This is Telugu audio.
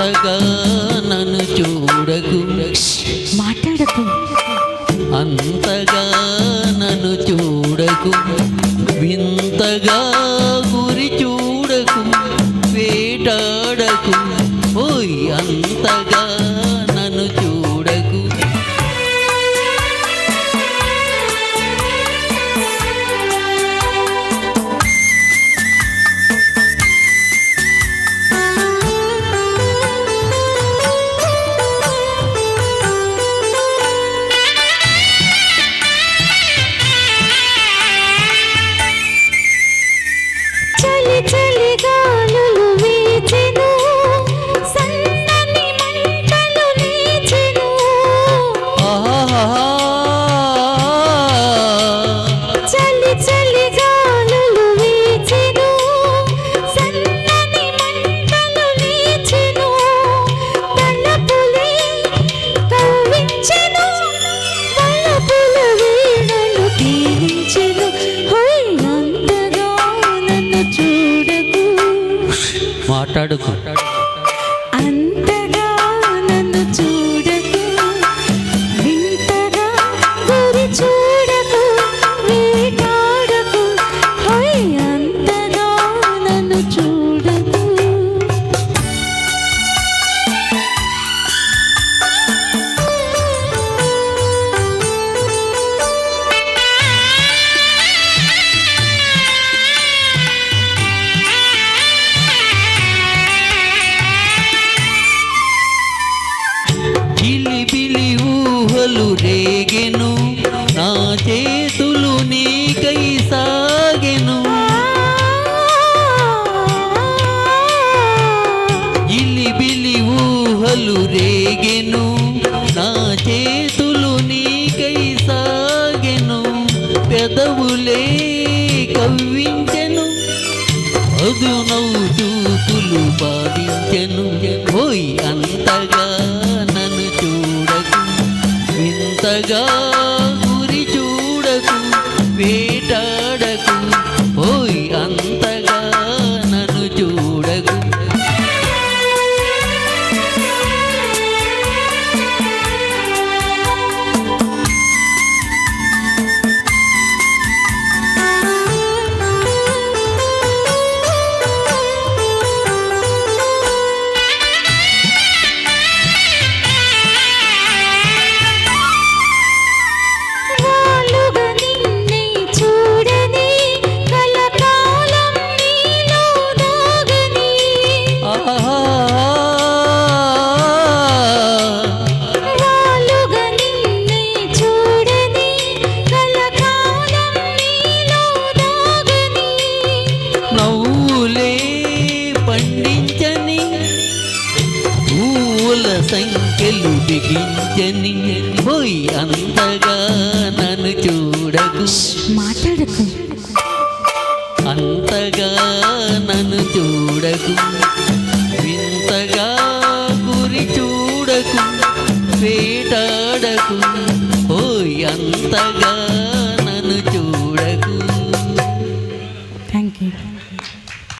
అంతగా నన్ను చూడకు, మాట్లాడకు. అంతగా నన్ను చూడకు, వింతగా గురి చూడకు, వేటాడకు, ఓయ్ అంతగా నన్ను చూడకు. మాట్లాడుకు. అంతగా నన్ను చూడకు, వింతగా గురి చూడకు, వేటాడకు, హోయ్ అంతగా నన్ను చూడకు. జిలిబిలి ఊహలు రేగెను, నా చేతులు నీకై సాగెను. జిలిబిలి ఊహలు రేగెను, నా చేతులు నీకై సాగెను. పెదవులే కవ్వించెను, అదునౌతూకులు బాధించెను, ఓయ్ అంతగా నన్ను చూడకు, వింతగా గురి చూడకు, వేటాడకు, ఓయ్ అంతగా నన్ను చూడకు. నవ్వులే పండించని, పూల సంఖ్యలు బిగించని, ఓయ్ అంతగా నన్ను చూడకు. మాట్లాడకు. అంతగా నన్ను చూడకు, వింతగా